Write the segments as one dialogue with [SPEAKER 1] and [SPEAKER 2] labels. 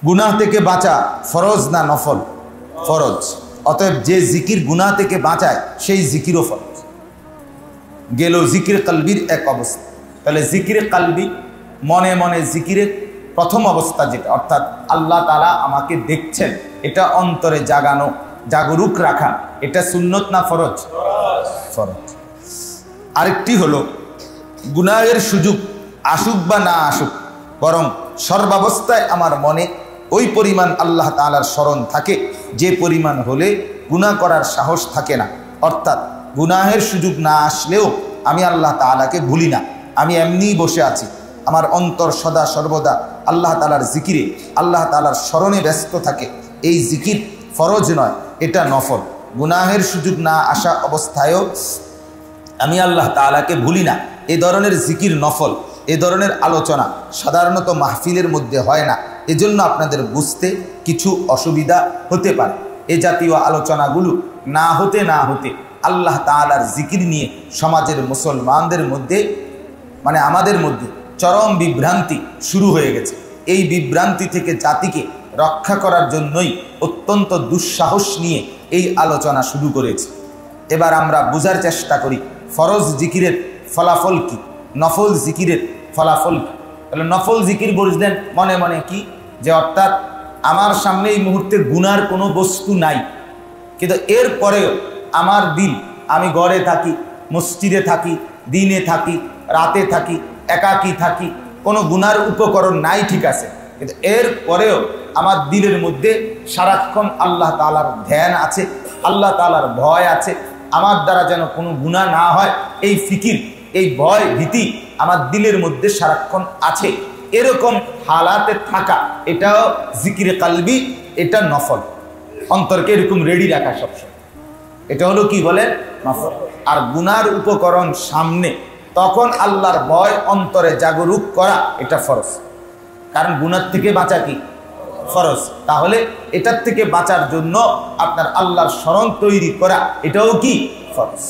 [SPEAKER 1] গুনাহ থেকে বাঁচা ফরজ না নফল? ফরজ। অতএব যে জিকির গুনাহ থেকে বাঁচায় সেই জিকিরও ফরজ। গেল জিকির কলবির এক অবস্থা। তাহলে জিকিরে কলবি, মনে মনে জিকিরের প্রথম অবস্থা যেটা, অর্থাৎ আল্লাহ তাআলা আমাকে দেখছেন, এটা অন্তরে জাগানো, জাগরুক রাখা, এটা সুন্নত না ফরজ? ফরজ। আরেকটি হলো গুনাহের সুযোগ আসুক বা না আসুক, বরং সর্বাবস্থায় আমার মনে ওই পরিমাণ আল্লাহ তাআলার স্মরণ থাকে যে পরিমাণ হলে গুনাহ করার সাহস থাকে না। অর্থাৎ গুনাহের সুযোগ না আসলেও আমি আল্লাহ তাআলাকে ভুলি না, আমি এমনিই বসে আছি, আমার অন্তর সদা সর্বদা আল্লাহ তাআলার জিকিরে, আল্লাহ তাআলার স্মরণে ব্যস্ত থাকে। এই জিকির ফরজ নয়, এটা নফল। গুনাহের সুযোগ না আসা অবস্থায়ও আমি আল্লাহ তাআলাকে ভুলি না, এই ধরনের জিকির নফল। এ ধরনের আলোচনা সাধারণত মাহফিলের মধ্যে হয় না, এজন্য আপনাদের বুঝতে কিছু অসুবিধা হতে পারে। এ জাতীয় আলোচনাগুলো না হতে আল্লাহ তাআলার জিকির নিয়ে সমাজের মুসলমানদের মধ্যে, মানে আমাদের মধ্যে চরম বিভ্রান্তি শুরু হয়ে গেছে। এই বিভ্রান্তি থেকে জাতিকে রক্ষা করার জন্যই অত্যন্ত দুঃসাহস নিয়ে এই আলোচনা শুরু করেছি। এবার আমরা বোঝার চেষ্টা করি ফরজ জিকিরের ফলাফল কি, নফল জিকিরের ফলাফল কি। তাহলে নফল জিকির বুঝলেন মনে মনে কি, যে অর্থাৎ আমার সামনে এই মুহূর্তে গুনার কোনো বস্তু নাই, কিন্তু এরপরেও আমার দিল, আমি ঘরে থাকি, মসজিদে থাকি, দিনে থাকি, রাতে থাকি, একাকী থাকি, কোনো গুনার উপকরণ নাই, ঠিক আছে, কিন্তু এরপরেও আমার দিলের মধ্যে সারাক্ষণ আল্লাহ তাআলার ধ্যান আছে, আল্লাহ তাআলার ভয় আছে, আমার দ্বারা যেন কোনো গুনাহ না হয় এই ফিকির, এই ভয় ভীতি আমার দিলের মধ্যে সারাক্ষণ আছে, এরকম হালাতে থাকা, এটাও জিকিরে কলবি, এটা নফল। অন্তরকে এরকম রেডি রাখা সবসময়, এটা হলো কি বলেন, নফল। আর গুনার উপকরণ সামনে, তখন আল্লাহর ভয় অন্তরে জাগরুক করা, এটা ফরজ। কারণ গুনার থেকে বাঁচা কি ফরজ, তাহলে এটার থেকে বাঁচার জন্য আপনার আল্লাহর স্মরণ তৈরি করা, এটাও কি ফরজ।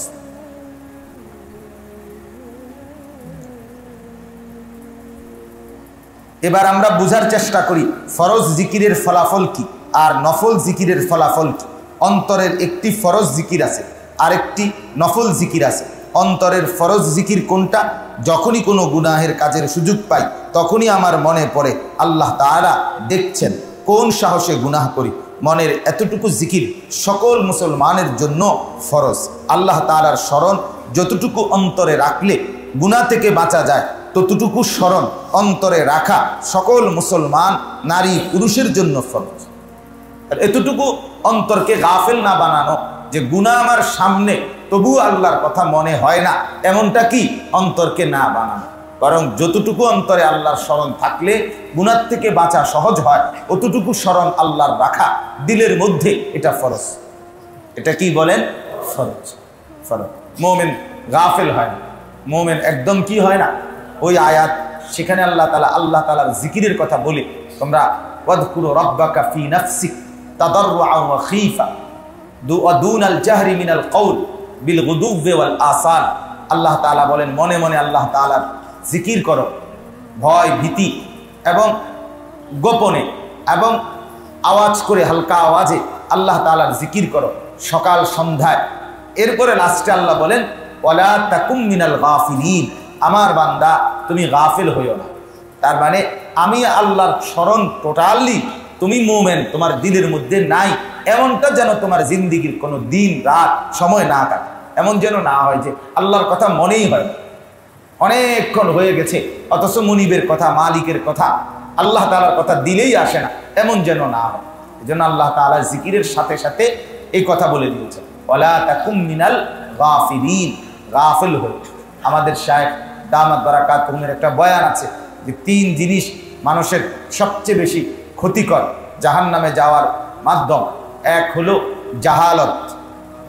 [SPEAKER 1] এবার আমরা বুঝার চেষ্টা করি ফরজ জিকিরের ফলাফল কি আর নফল জিকিরের ফলাফল কি। অন্তরের একটি ফরজ জিকির আছে, আরেকটি নফল জিকির আছে। অন্তরের ফরজ জিকির কোনটা? যখনই কোনো গুনাহের কাজের সুযোগ পাই তখনই আমার মনে পড়ে আল্লাহ তাআলা দেখছেন, কোন সাহসে গুনাহ করি। মনের এতটুকু জিকির সকল মুসলমানের জন্য ফরজ। আল্লাহ তাআলার স্মরণ যতটুকু অন্তরে রাখলে গুনাহ থেকে বাঁচা যায়, ততটুকু স্মরণ অন্তরে রাখা সকল মুসলমান নারী পুরুষের জন্য ফরজ। এতটুকু অন্তরকে গাফেল না বানানো যে গুনাহ আমার সামনে তবুও আল্লাহর কথা মনে হয় না, এমনটা কি অন্তরকে না বানানো, বরং যতটুকু অন্তরে আল্লাহর স্মরণ থাকলে গুনাহ থেকে বাঁচা সহজ হয়, অতটুকু স্মরণ আল্লাহর রাখা দিলের মধ্যে, এটা ফরজ। এটা কি বলেন? ফরজ। ফরজ। মুমিন গাফেল হয় না, মুমিন একদম কি হয় না। ওই আয়াত, সেখানে আল্লাহ তাআলার জিকিরের কথা বলে, তোমরা ওয়াযকুরু রাব্বাকা ফি নাফসিক তাদাররুআন ওয়া খীফা দুনাল জাহরি মিনাল কওল বিল গুদুওয়ি ওয়াল আসাল। আল্লাহ তাআলা বলেন মনে মনে আল্লাহ তাআলার জিকির করো, ভয় ভীতি এবং গোপনে এবং আওয়াজ করে, হালকা আওয়াজে আল্লাহ তাআলার জিকির করো সকাল সন্ধ্যায়। এরপরে লাস্টে আল্লাহ বলেন ওয়ালা তাকুম মিনাল গাফিলিন, আমার বান্দা তুমি গাফিল হইও না। তার মানে আমি আল্লাহর স্মরণ টোটালি, তুমি মুমিন, তোমার দিলের মধ্যে নাই, এমনটা যেন তোমার জিন্দিগির কোনো দিন রাত সময় না কাটে। এমন যেন না হয় যে আল্লাহর কথা মনেই হয়, অনেকক্ষণ হয়ে গেছে অথচ মুনিবের কথা, মালিকের কথা, আল্লাহ তাআলার কথা দিলেই আসে না, এমন যেন না হয়। এজন্য আল্লাহ তাআলা জিকিরের সাথে সাথে এই কথা বলে দিয়েছেন ওয়ালা তাকুম মিনাল গাফিলিন, গাফিল হয়ে। আমাদের শায়েখ দামাত বারাকাতুহুমের একটা বয়ান আছে যে 3 জিনিস মানুষের সবচেয়ে বেশি ক্ষতিকর, জাহান্নামে যাওয়ার মাধ্যম। এক হলো জাহালত,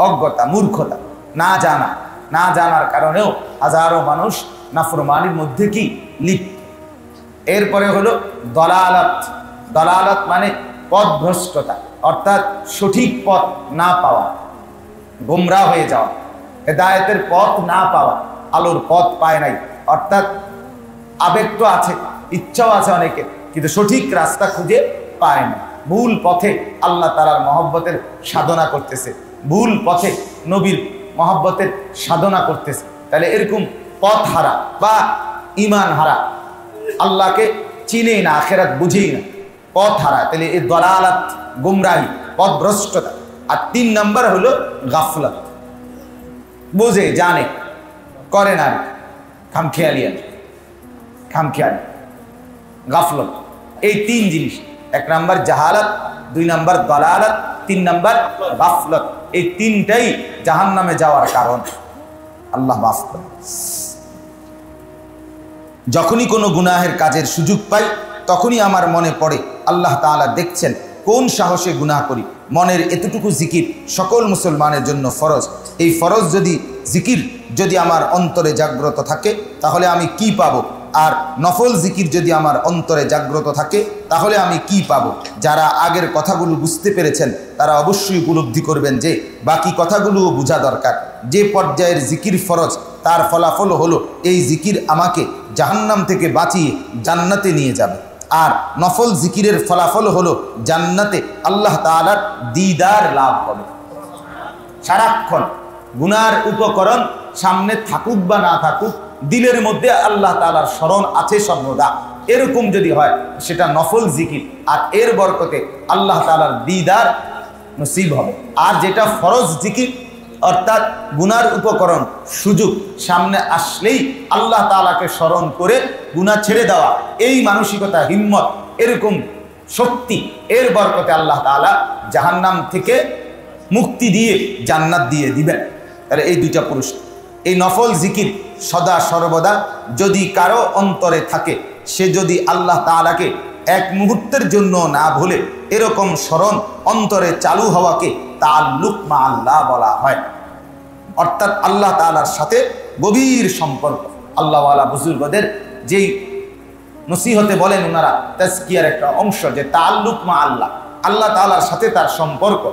[SPEAKER 1] অজ্ঞতা, মূর্খতা, না জানা। না জানার কারণেও হাজারো মানুষ নাফরমানির মধ্যে কি লিপ্ত। এরপরে হলো দলালত। দলালত মানে পথভ্রষ্টতা, অর্থাৎ সঠিক পথ না পাওয়া, গোমরা হয়ে যাওয়া, হেদায়েতের পথ না পাওয়া, আলোর পথ পায় নাই। অর্থাৎ আবেগ তো আছে, ইচ্ছাও আছে অনেকে, কিন্তু সঠিক রাস্তা খুঁজে পায় না, ভুল পথে আল্লাহ তাআলার মহব্বতের সাধনা করতেছে, ভুল পথে নবীর মহব্বতের সাধনা করতেছে। তাহলে এরকম পথ হারা বা ইমান হারা, আল্লাহকে চিনেই না, আখেরাত বুঝেই না, পথ হারা, তাহলে এই দলালাত, গুমরাহি, পথভ্রষ্টতা। আর 3 নাম্বার হলো গাফলাত, বোঝে জানে করে না, খামখেয়ালি, খামখেয়ালি, গাফলত। এই 3 জিনিস, 1 নাম্বার জাহালাত, 2 নাম্বার দলালাত, 3 নাম্বার গাফলত। এই 3টাই জাহান্নামে যাওয়ার কারণ। আল্লাহ মাফ করে। যখনই কোনো গুনাহের কাজের সুযোগ পাই তখনই আমার মনে পড়ে আল্লাহ তাআলা দেখছেন কোন সাহসে গুনাহ করি। মনের এতটুকু জিকির সকল মুসলমানের জন্য ফরজ। এই ফরজ জিকির যদি আমার অন্তরে জাগ্রত থাকে তাহলে আমি কি পাবো, আর নফল জিকির যদি আমার অন্তরে জাগ্রত থাকে তাহলে আমি কি পাবো। যারা আগের কথাগুলো বুঝতে পেরেছেন তারা অবশ্যই উপলব্ধি করবেন যে বাকি কথাগুলোও বোঝা দরকার। যে পর্যায়ের জিকির ফরজ তার ফলাফল হলো এই জিকির আমাকে জাহান্নাম থেকে বাঁচিয়ে জান্নাতে নিয়ে যাবে, আর নফল জিকিরের ফলাফল হলো জান্নাতে আল্লাহ তাআলার দিদার লাভ হবে। সারাক্ষণ গুনার উপকরণ সামনে থাকুক বা না থাকুক, দিলের মধ্যে আল্লাহ তাআলার স্মরণ আছে সর্বদা, এরকম যদি হয় সেটা নফল জিকির, আর এর বরকতে আল্লাহ তাআলার দিদার নসিব হবে। আর যেটা ফরজ জিকির অর্থাৎ গুনার উপকরণ সুযোগ সামনে আসলেই আল্লাহ তাআলাকে স্মরণ করে গুনাহ ছেড়ে দেওয়া, এই মানসিকতা, হিম্মত, এরকম শক্তি, এর বরকতে আল্লাহ তাআলা জাহান্নাম থেকে মুক্তি দিয়ে জান্নাত দিয়ে দিবেন। তাহলে এই 2টা পুরস্কার। এই নফল জিকির সদা সর্বদা যদি কারো অন্তরে থাকে, সে যদি আল্লাহ তাআলাকে 1 মুহূর্তের জন্য না ভুলে এরকম স্মরণ অন্তরে চালু হওয়াকে তাআল্লুক মা আল্লাহ বলা হয়। অর্থাৎ আল্লাহ তাআলার সাথে গভীর সম্পর্ক। আল্লাহওয়ালা বুজুর্গদের যেই নসিহতে বলেন ওনারা, তাজকিয়ার একটা অংশ, যে তাআল্লুক মা আল্লাহ, আল্লাহ তাআলার সাথে তার সম্পর্ক,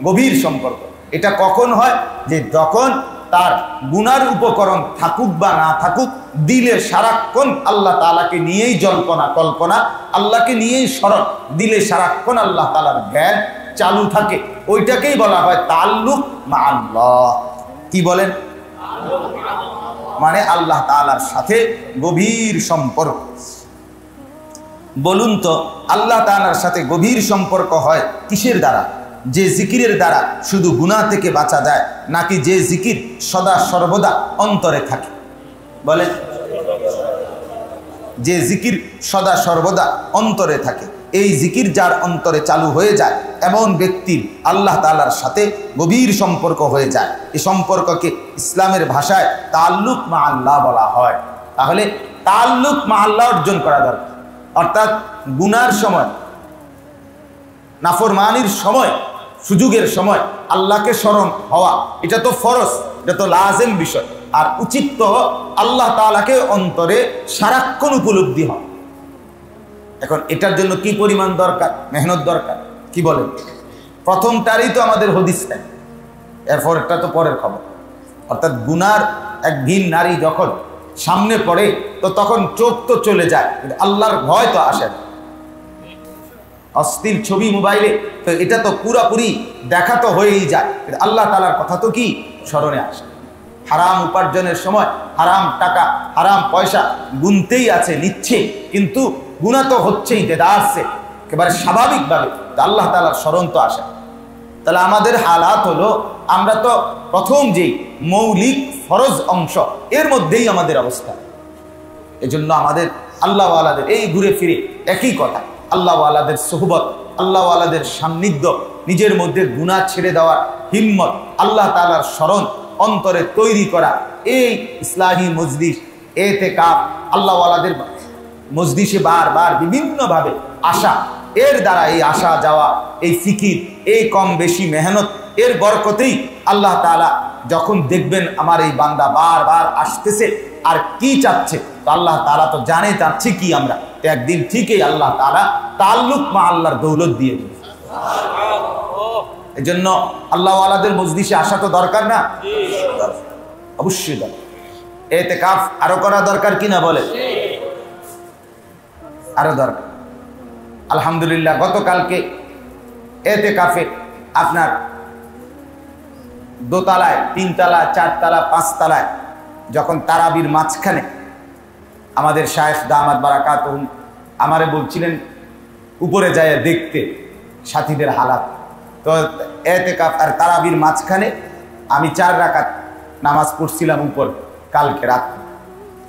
[SPEAKER 1] গভীর সম্পর্ক। এটা কখন হয়? যে যখন তার গুনার উপকরণ থাকুক বা না থাকুক, দিলে সারাক্ষণ আল্লাহ তাআলাকে নিয়েই জল্পনা কল্পনা, আল্লাহকে নিয়েই স্মরণ, দিলে সারাক্ষণ আল্লাহ তাআলার জ্ঞান চালু থাকে, ওইটাকেই বলা হয় তাআল্লুক মা আল্লাহ। কি বলেন? মানে আল্লাহ তাআলার সাথে গভীর সম্পর্ক। বলুন তো আল্লাহ তাআলার সাথে গভীর সম্পর্ক হয় কিসের দ্বারা? যে জিকিরের দ্বারা শুধু গুনাহ থেকে বাঁচা যায়, নাকি যে জিকির সদা সর্বদা অন্তরে থাকে? বলেন। যে জিকির সদা সর্বদা অন্তরে থাকে, এই জিকির যার অন্তরে চালু হয়ে যায় এমন ব্যক্তির আল্লাহ তাআলার সাথে গভীর সম্পর্ক হয়ে যায়। এই সম্পর্ককে ইসলামের ভাষায় তাআল্লুক মা আল্লাহ বলা হয়। তাহলে তাআল্লুক মা আল্লাহ অর্জন করা দরকার। অর্থাৎ গুনার সময়, নাফরমানির সময়, সুযোগের সময় আল্লাহকে স্মরণ হওয়া, এটা তো ফরজ, এটা তো লাজিম বিষয়। আর উচিত তো আল্লাহ তাআলাকে অন্তরে সারাক্ষণ উপলব্ধি হয়। এখন এটার জন্য কি পরিমাণ দরকার, মেহনত দরকার, কি বলেন? প্রথমটারই তো আমাদের হদিস নেই, এরপর এটা তো পরের খবর। অর্থাৎ গুনার এক ঘিন নারী যখন সামনে পড়ে তো তখন চোখ তো চলে যায়, আল্লাহর ভয় তো আসে না। অস্থির ছবি মোবাইলে, তো এটা তো পুরাপুরি দেখা তো হয়েই যায়, আল্লাহ তাআলার কথা তো কি স্মরণে আসে। হারাম উপার্জনের সময় হারাম টাকা, হারাম পয়সা গুনতেই আছে, নিচ্ছে, কিন্তু গুনাহ তো হচ্ছেই, আসছে একেবারে স্বাভাবিকভাবে, আল্লাহ তাআলার স্মরণ তো আসে। তাহলে আমাদের হালাত হলো, আমরা তো প্রথম যেই মৌলিক ফরজ অংশ, এর মধ্যেই আমাদের অবস্থা। এজন্য আমাদের আল্লাহওয়ালাদের, এই ঘুরে ফিরে একই কথা, আল্লাহওয়ালাদের সোহবত, আল্লাহওয়ালাদের সান্নিধ্য, নিজের মধ্যে গুনাহ ছেড়ে দেওয়ার হিম্মত, আল্লাহ তাআলার স্মরণ অন্তরে তৈরি করা, এই ইসলাহি মজলিস, এতেকাফ, আল্লাহওয়ালাদের মজলিসে বারবার বিভিন্নভাবে আসা, এর দ্বারা এই আসা যাওয়া, এই ফিকির, এই কম বেশি মেহনত, এর বরকতেই আল্লাহ তাআলা যখন দেখবেন আমার এই বান্দা বারবার আসতেছে আর কি চাচ্ছে, তো আল্লাহ তাআলা তো জানে চাচ্ছে কি আমরা, তো একদিন ঠিকই আল্লাহ তাআলা তাআল্লুক মা আল্লাহর দৌলত দিয়ে দেবে। এই জন্য আল্লাহওয়ালাদের মজলিসে আসা তো দরকার না? অবশ্যই দরকার। এতেকাফ আরো করা দরকার কিনা বলে? আরো দরকার। আলহামদুলিল্লাহ গতকালকে এতেকাফে আপনার দোতলায়, তিনতলা, চারতলা, পাঁচতলায় যখন তারাবির মাঝখানে আমাদের শায়েখ দামাত বারাকাতুহুম আমারে বলছিলেন উপরে যায় দেখতে সাথীদের হালাত। তো এতেকাফ আর তারাবির মাঝখানে আমি 4 রাকাত নামাজ পড়ছিলাম উপর কালকে রাত।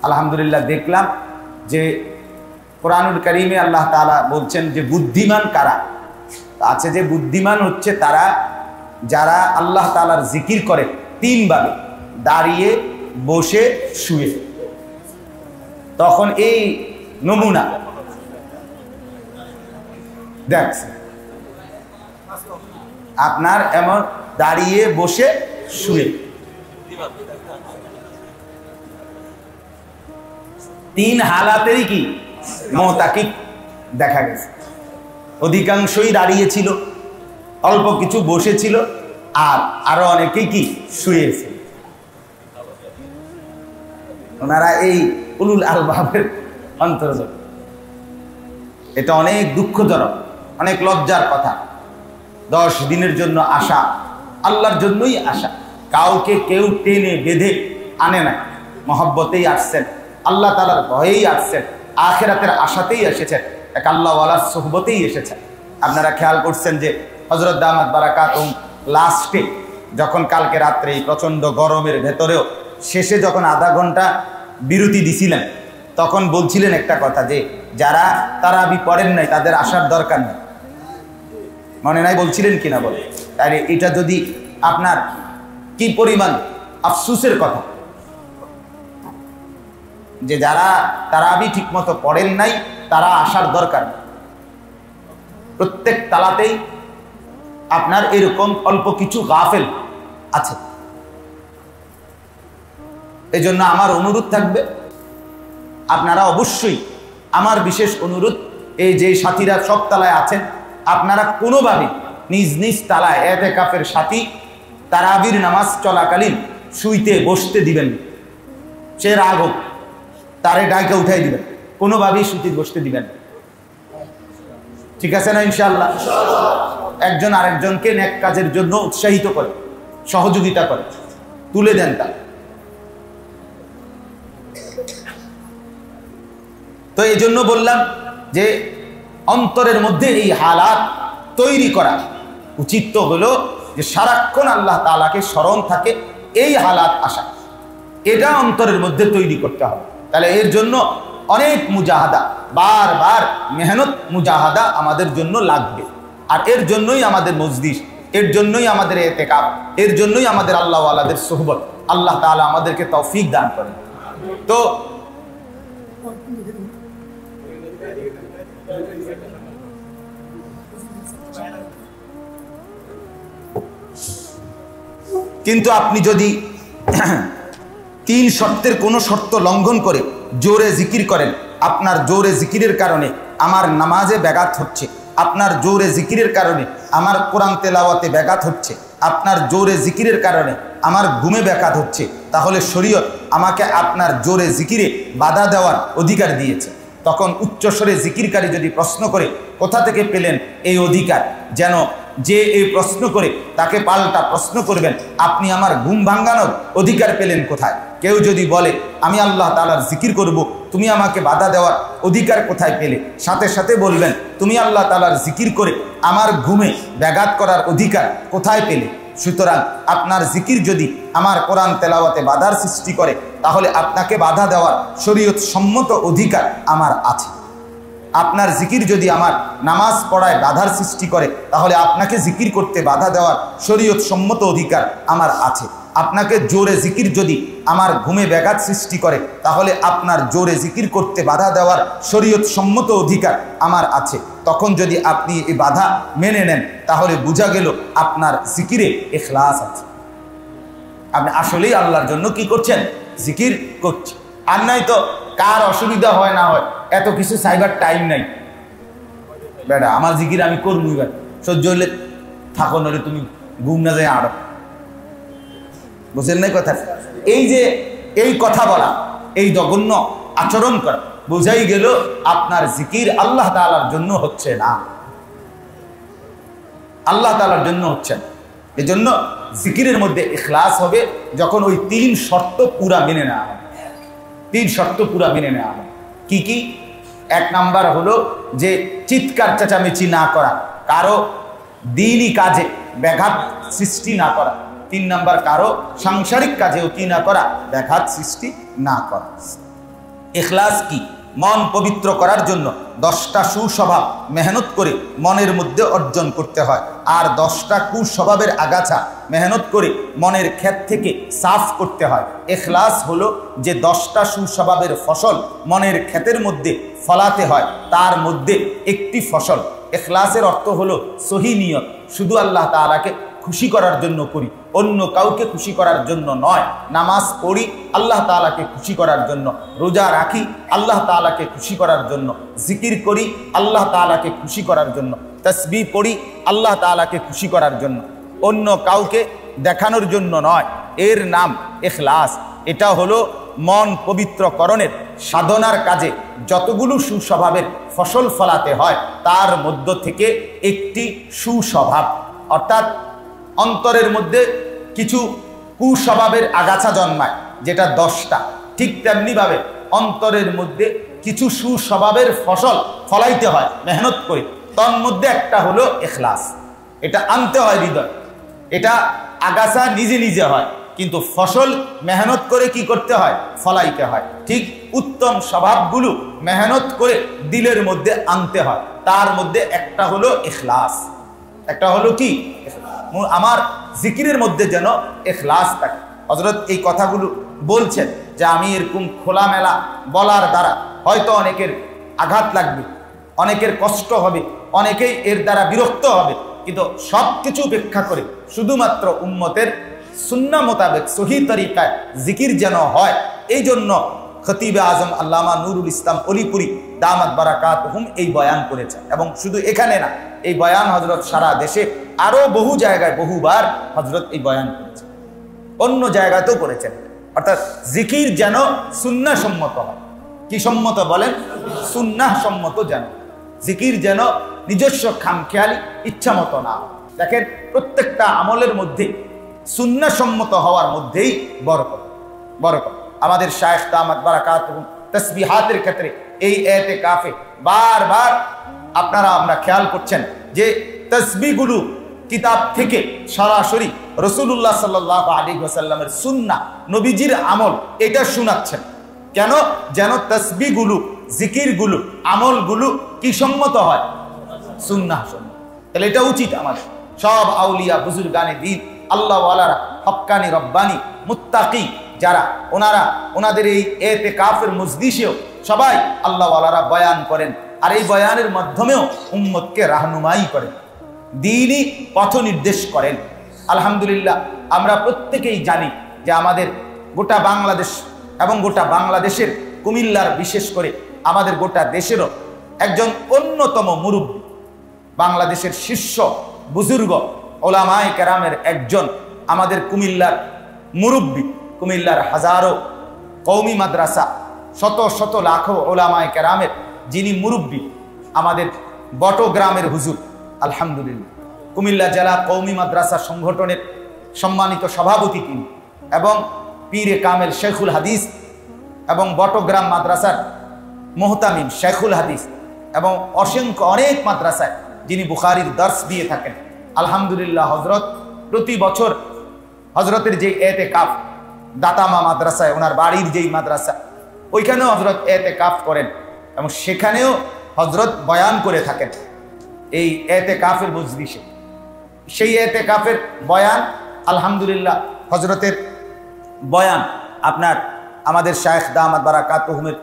[SPEAKER 1] আলহামদুলিল্লাহ দেখলাম যে কোরআনুল কারীমে আল্লাহ তাআলা বলছেন যে বুদ্ধিমান কারা আছে, যে বুদ্ধিমান হচ্ছে তারা যারা আল্লাহ তাআলার জিকির করে 3 ভাবে, দাঁড়িয়ে, বসে, শুয়ে। তখন এই নমুনা দেখছে আপনার এমন দাঁড়িয়ে, বসে, শুয়ে 3 হালাতেরই কি মুতাকিব দেখা গেছে। অধিকাংশই দাঁড়িয়ে ছিল, অল্প কিছু বসেছিল, আর আরো অনেকেই কি শুয়েছিল। ওনারা এই উলুল আলবাবের অন্তর্গত। এটা অনেক দুঃখজনক, অনেক লজ্জার কথা। 10 দিনের জন্য আসা, আল্লাহর জন্যই আসা, কাউকে কেউ টেনে বেঁধে আনে না, মহব্বতেই আসছেন, আল্লাহ তাআলার ভয়েই আসছেন, আখিরাতের আশাতেই এসেছেন, এক আল্লাহওয়ালার সুহবতেই এসেছেন। আপনারা খেয়াল করছেন যে হযরত দামাত বারাকাতুহুম লাস্টে যখন কালকে রাত্রে এই প্রচণ্ড গরমের ভেতরেও শেষে যখন আধা ঘন্টা বিরতি দিছিলেন, তখন বলছিলেন একটা কথা যে যারা তারাবি পড়েন নাই তাদের আসার দরকার নেই। মনে নাই বলছিলেন কিনা বলে? তাই এটা যদি আপনার কি পরিমাণ আফসোসের কথা যে যারা তারাবি ঠিকমতো পড়েন নাই তারা আসার দরকার নেই। প্রত্যেক তালাতেই আপনার এরকম অল্প কিছু গাফেল আছে। এই জন্য আমার অনুরোধ থাকবে, আপনারা অবশ্যই, আমার বিশেষ অনুরোধ, এই যে সাথীরা সব তালায় আছেন, আপনারা কোনোভাবে নিজ নিজ তালায় এতেকাফের সাথী তারাবির নামাজ চলাকালীন শুইতে বসতে দিবেন। সে রাগ হোক, তারে ডাকে উঠাই দিবেন, কোনোভাবেই শুইতে বসতে দিবেন। ঠিক আছে না? ইনশাআল্লাহ একজন আরেকজনকে নেক কাজের জন্য উৎসাহিত করে, সহযোগিতা করে, তুলে দেন তা। তো এই জন্য বললাম যে অন্তরের মধ্যে এই হালাত তৈরি করা উচিত তো হলো যে সারাক্ষণ আল্লাহ তাআলাকে স্মরণ থাকে, এই হালাত আসা, এটা অন্তরের মধ্যে তৈরি করতে হবে। তাহলে এর জন্য অনেক মুজাহাদা, বারবার মেহনত মুজাহাদা আমাদের জন্য লাগবে। আর এর জন্যই আমাদের মজলিস, এর জন্যই আমাদের এতেকাফ, এর জন্যই আমাদের আল্লাহওয়ালাদের সোহবত। আল্লাহ তাআলা আমাদেরকে তৌফিক দান করেন। তো কিন্তু আপনি যদি 3 শর্তের কোনো শর্ত লঙ্ঘন করে জোরে জিকির করেন, আপনার জোরে জিকিরের কারণে আমার নামাজে ব্যাঘাত হচ্ছে, আপনার জোরে জিকিরের কারণে আমার কোরআন তেলাওয়াতে ব্যাঘাত হচ্ছে, আপনার জোরে জিকিরের কারণে আমার ঘুমে ব্যাঘাত হচ্ছে, তাহলে শরীয়ত আমাকে আপনার জোরে জিকিরে বাধা দেওয়ার অধিকার দিয়েছে। তখন উচ্চস্বরে জিকিরকারী যদি প্রশ্ন করে কোথা থেকে পেলেন এই অধিকার, যেন যে এই প্রশ্ন করে তাকে পাল্টা প্রশ্ন করবেন আপনি আমার ঘুম ভাঙানোর অধিকার পেলেন কোথায়? কেউ যদি বলে আমি আল্লাহ তাআলার জিকির করব, তুমি আমাকে বাধা দেওয়ার অধিকার কোথায় পেলে? সাথে সাথে বলবেন তুমি আল্লাহ তাআলার জিকির করে আমার ঘুমে ব্যাঘাত করার অধিকার কোথায় পেলে? সুতরাং আপনার জিকির যদি আমার কোরআন তেলাওয়াতে বাধার সৃষ্টি করে, তাহলে আপনাকে বাধা দেওয়ার শরীয়ত সম্মত অধিকার আমার আছে। আপনার জিকির যদি আমার নামাজ পড়ায় বাধার সৃষ্টি করে, তাহলে আপনাকে জিকির করতে বাধা দেওয়ার শরীয়ত সম্মত অধিকার আমার আছে। আপনাকে জোরে জিকির যদি আমার ঘুমে ব্যাঘাত সৃষ্টি করে, তাহলে আপনার জোরে জিকির করতে বাধা দেওয়ার শরীয়ত সম্মত অধিকার আমার আছে। তখন যদি আপনি এই বাধা মেনে নেন, তাহলে বোঝা গেল আপনার জিকিরে ইখলাস আছে, আপনি আসলেই আল্লাহর জন্য কি করছেন? জিকির করছেন। আর নাই তো কার অসুবিধা হয় না হয় এত কিছু চাইবার টাইম নাই, বেটা আমার জিকির আমি করবো, এবার সহ্য হলে থাকো, নলে তুমি ঘুম না যায় আরো। বুঝলেন নাই কথা? এই যে এই কথা বলা, এই জঘন্য আচরণ করা, বোঝাই গেল আপনার জিকির আল্লাহ তাআলার জন্য হচ্ছে না, আল্লাহ তাআলার জন্য হচ্ছে না। এজন্য জিকিরের মধ্যে ইখলাস হবে যখন ওই 3 শর্ত পুরা মেনে নেওয়া হবে। 3 শর্ত পুরা মেনে নেওয়া হবে। কি কি? 1 নাম্বার হলো যে চিৎকার চেঁচামেচি না করা, কারো দ্বীনি কাজে ব্যাঘাত সৃষ্টি না করা। 3 নাম্বার কারো সাংসারিক কাজেও কি না করা, ব্যাঘাত সৃষ্টি না করা। ইখলাস কি? মন পবিত্র করার জন্য 10টা সুস্বভাব মেহনত করে মনের মধ্যে অর্জন করতে হয়, আর 10টা কুস্বভাবের আগাছা মেহনত করে মনের ক্ষেত থেকে সাফ করতে হয়। ইখলাস হলো যে 10টা সুস্বভাবের ফসল মনের ক্ষেতের মধ্যে ফলাতে হয়, তার মধ্যে একটি ফসল। ইখলাসের অর্থ হলো সহি নিয়ত, শুধু আল্লাহ তাআলাকে খুশি করার জন্য করি, অন্য কাউকে খুশি করার জন্য নয়। নামাজ পড়ি আল্লাহ তাআলাকে খুশি করার জন্য, রোজা রাখি আল্লাহ তাআলাকে খুশি করার জন্য, জিকির করি আল্লাহ তাআলাকে খুশি করার জন্য, তাসবিহ পড়ি আল্লাহ তাআলাকে খুশি করার জন্য, অন্য কাউকে দেখানোর জন্য নয়। এর নাম ইখলাস। এটা হলো মন পবিত্রকরণের সাধনার কাজে যতগুলো সুস্বভাবের ফসল ফলাতে হয় তার মধ্য থেকে একটি সুস্বভাব, অর্থাৎ অন্তরের মধ্যে কিছু কুস্বভাবের আগাছা জন্মায় যেটা 10টা, ঠিক তেমনিভাবে অন্তরের মধ্যে কিছু সুস্বভাবের ফসল ফলাইতে হয় মেহনত করে। তার মধ্যে একটা হলো ইখলাস। এটা আনতে হয় হৃদয়, এটা আগাছা নিজে নিজে হয়, কিন্তু ফসল মেহনত করে কি করতে হয়, ফলাইতে হয়। ঠিক উত্তম স্বভাবগুলো মেহনত করে দিলের মধ্যে আনতে হয়, তার মধ্যে একটা হলো ইখলাস। একটা হলো কি, আমার জিকিরের মধ্যে যেন ইখলাস থাকে। হযরত এই কথাগুলো বলছেন যে আমি এরকম খোলামেলা বলার দ্বারা হয়তো অনেকের আঘাত লাগবে, অনেকের কষ্ট হবে, অনেকেই এর দ্বারা বিরক্ত হবে, কিন্তু সব কিছু উপেক্ষা করে শুধুমাত্র উম্মতের সুন্নাহ মোতাবেক সহি তরিকায় জিকির যেন হয়, এই জন্য খতিবে আজম আল্লামা নুরুল ইসলাম অলিপুরি দামাত বারাকাতুহুম এই বয়ান করেছেন। এবং শুধু এখানে না, এই বয়ান হযরত সারা দেশে আরো বহু জায়গায় বহুবার হযরত এই বয়ান করেছেন, অন্য জায়গাতেও করেছেন। অর্থাৎ জিকির যেন সুন্নাহ সম্মত হয়। কি সম্মত বলেন? সুন্নাহ সম্মত যেন জিকির যেন নিজস্ব খামখেয়ালি ইচ্ছা মতো না। দেখেন প্রত্যেকটা আমলের মধ্যে সুন্নাহ সম্মত হওয়ার মধ্যেই বরকত। বরকত আমাদের শায়েখ দামাত বারাকাতুহুম তাসবিহাতের ক্ষেত্রে এই ইতিকাফে বারবার আমরা খেয়াল করছেন যে তাসবিহগুলো কিতাব থেকে সরাসরি রাসূলুল্লাহ সাল্লাল্লাহু আলাইহি ওয়াসাল্লামের সুন্নাহ নবীজির আমল এটা শোনাচ্ছেন। কেন? যেন তাসবিহগুলো জিকিরগুলো আমলগুলো কি সম্মত হয়, সুন্নাহ সম্মত। তাহলে এটা উচিত আমাদের। সব আউলিয়া বুজুর্গানে দ্বীন আল্লাহ ওয়ালারা হক্কানি রব্বানি মুত্তাকি যারা ওনাদের এই ইতিকাফের মজলিসেও সবাই আল্লাহ ওয়ালারা বয়ান করেন, আর এই বয়ানের মাধ্যমেও উম্মতকে রাহনুমাই করেন, দ্বীনি পথ নির্দেশ করেন। আলহামদুলিল্লাহ আমরা প্রত্যেকেই জানি যে আমাদের গোটা বাংলাদেশ এবং গোটা বাংলাদেশের কুমিল্লার বিশেষ করে আমাদের গোটা দেশেরও একজন অন্যতম মুরব্বী, বাংলাদেশের শীর্ষ বুজুর্গ ওলামায়ে কেরামের একজন আমাদের কুমিল্লার মুরব্বী, কুমিল্লার হাজারো কওমি মাদ্রাসা শত শত লাখো ওলামায়ে কেরামের যিনি মুরব্বী, আমাদের বটগ্রামের হুজুর আলহামদুলিল্লাহ কুমিল্লা জেলা কওমি মাদ্রাসা সংগঠনের সম্মানিত সভাপতি তিনি, এবং পীরে কামেল শেখুল হাদিস এবং বটগ্রাম মাদ্রাসার মুহতামিম শেখুল হাদিস এবং অসংখ্য অনেক মাদ্রাসায় যিনি বুখারীর দর্স দিয়ে থাকেন। আলহামদুলিল্লাহ হযরত প্রতি বছর হযরতের যে ইতিকাফ দাতামা মাদ্রাসায়, ওনার বাড়ির যেই মাদ্রাসা, ওইখানেও হযরত ইতিকাফ করেন এবং সেখানেও হযরত বয়ান করে থাকেন এই ইতিকাফের মজলিসে। সেই ইতিকাফের বয়ান আলহামদুলিল্লাহ হযরতের বয়ান আমাদের শায়েখ দামাত বারাকাতুহুমের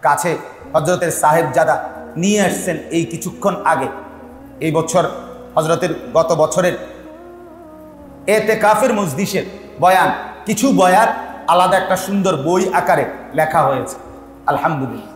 [SPEAKER 1] কাছে হযরতের সাহেবজাদা নিয়ে আসছেন এই কিছুক্ষণ আগে। এই বছর হযরতের গত বছরের ইতিকাফের মজলিসের বয়ান, কিছু বয়ান আলাদা একটা সুন্দর বই আকারে লেখা হয়েছে আলহামদুলিল্লাহ।